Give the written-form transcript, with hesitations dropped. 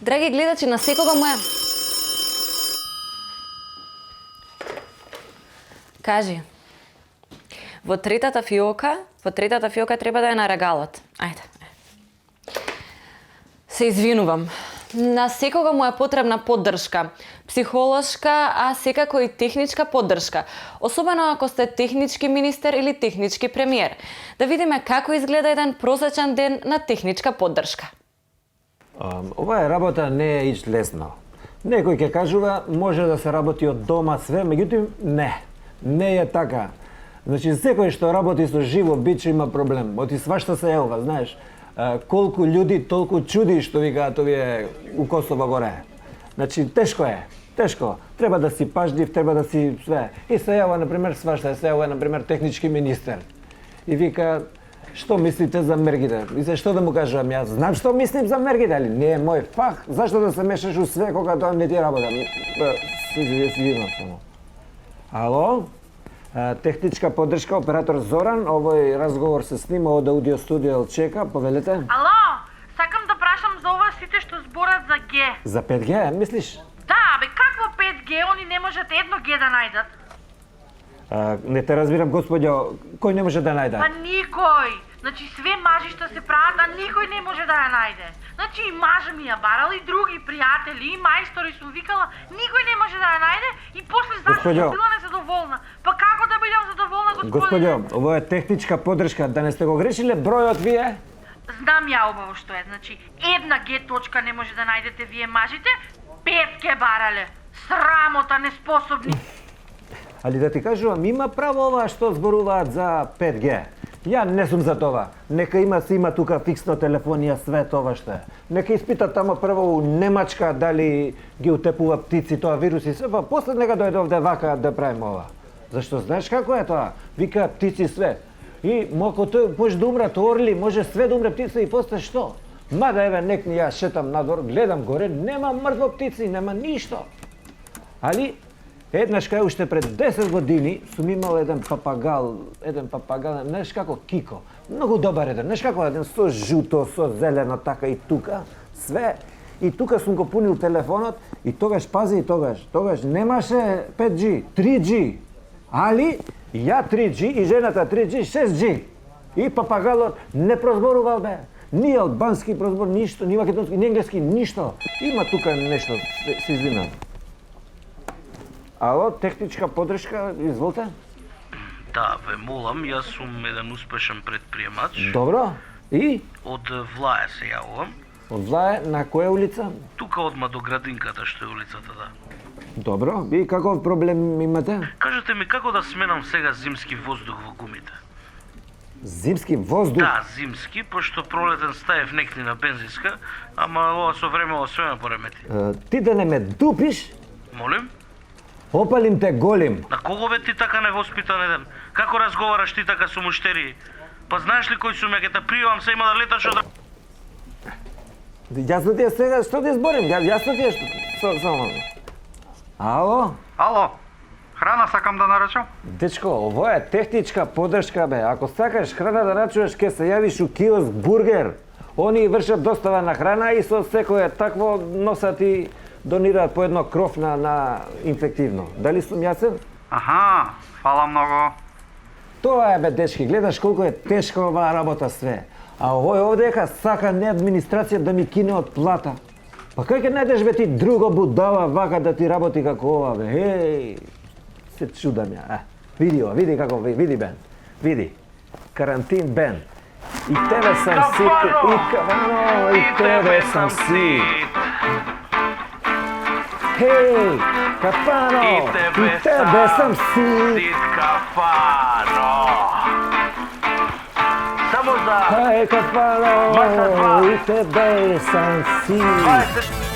Драги гледачи, на секого му е... Кажи, во третата фиока треба да е на регалот. Ајде. Се извинувам. На секого му е потребна поддршка, психолошка, а секако и техничка поддршка, особено ако сте технички министер или технички премиер. Да видиме како изгледа еден просечен ден на техничка поддршка. Оваа работа не е иш лесно. Некој ќе кажува може да се работи од дома све, меѓутоа не е така. Значи секој што работи со живо биче има проблем. Оти свашта се елва, знаеш. Колку луѓе толку чуди што викаат овие у Косово горе. Значи тешко е. Тешко. Треба да си пажлив, треба да си све. И се јава на пример свашта, се јава на пример технички министер. И вика што мислите за мергите? И за што да му кажам јас? Знам што мислим за мергите, али не е мој фах. Зашто да се мешаш у све кога тоа не ти работа? Извинувам само. Ало? Техничка поддршка, оператор Зоран, овој разговор се снима од аудио студио Елчека, повелете. Ало, сакам да прашам за ова сите што зборат за Г. За 5G, мислиш? Да, бе, какво 5G? Они не можат едно Г да најдат. Не те разбирам, господјо, кој не може да најде? Па никој. Значи све мажишта се прават, а никој не може да ја најде. Значи и мажа ми ја барал, и други пријатели, и мајстори сум викала, никој не може да ја најде и после зашто сум била незадоволна. Па како да бидам задоволна, господине? Господјо, ово е техничка поддршка, да не сте го грешиле бројот вие? Знам ја убаво што е, значи една Г точка не може да најдете вие мажите, 5 ке барале. Срамота, неспособни. Али да ти кажувам, има право ова што зборуваат за 5G. Ја не сум за това. Нека има тука фиксно телефонија, све това што е. Нека испитат тамо прво у Немачка дали ги утепува птици тоа вирус и све, па после нека дојде овде вака да правиме ова. Зашто знаеш како е тоа? Вика птици све. И моко тој може да умрат орли, може све да умре птица и после што? Мада еве некни ја шетам надвор, гледам горе, нема мртво птици, нема ништо. Али еднаш кај уште пред 10 години сум имал еден папагал, знаеш како Кико. Многу добар еден, знаеш како еден со жуто, со зелено, така и тука, све. И тука сум го пунил телефонот и тогаш, пази и тогаш немаше 5G, 3G. Али ја 3G и жената 3G, 6G. И папагалот не прозборувал бе. Ни албански прозбор, ништо, ни македонски, ни енглески, ништо. Има тука нешто, се извинам. Ало, техничка поддршка, изволте. Да, ве молам, јас сум еден успешен предприемач. Добро. И? Од Влаја се јавувам. Од Влаја, на која улица? Тука одма до градинката што е улицата, да. Добро. И каков проблем имате? Кажете ми како да сменам сега зимски воздух во гумите? Зимски воздух? Да, зимски, пошто пролетен стаев некни на бензинска, ама ова со време све ме поремети. Ти да не ме дупиш? Молим? Опалим те голим. На кого бе ти така невоспитан еден? Како разговараш ти така со муштери? Па знаеш ли кој сум ја, ќе те пријавам, се има да леташ од... Јасно ти е сега, што ти зборим? Јасно ти е што... Само... Ало? Ало, храна сакам да нарачам? Дечко, ово е техничка поддршка бе. Ако сакаш храна да нарачуваш, ке се јавиш у киоск Бургер. Они вршат достава на храна и со секое такво носат и донираат по едно кров на инфективно. Дали сум јасен? Аха, фала многу. Тоа е бе, дечки, гледаш колку е тешка оваа работа све. А овој овдека сака не администрација да ми кине од плата. Па кај ќе најдеш бе ти друго будала вака да ти работи како ова бе? Еј, се чудам ја. Види ова, види како, види бен. Види. Карантин бен. И тебе сам сит, и кавано, и тебе сам сит. Хеј, Кафано, и тебе сам сит. Кафано. Само за... Хеј, Кафано, и тебе сам сит.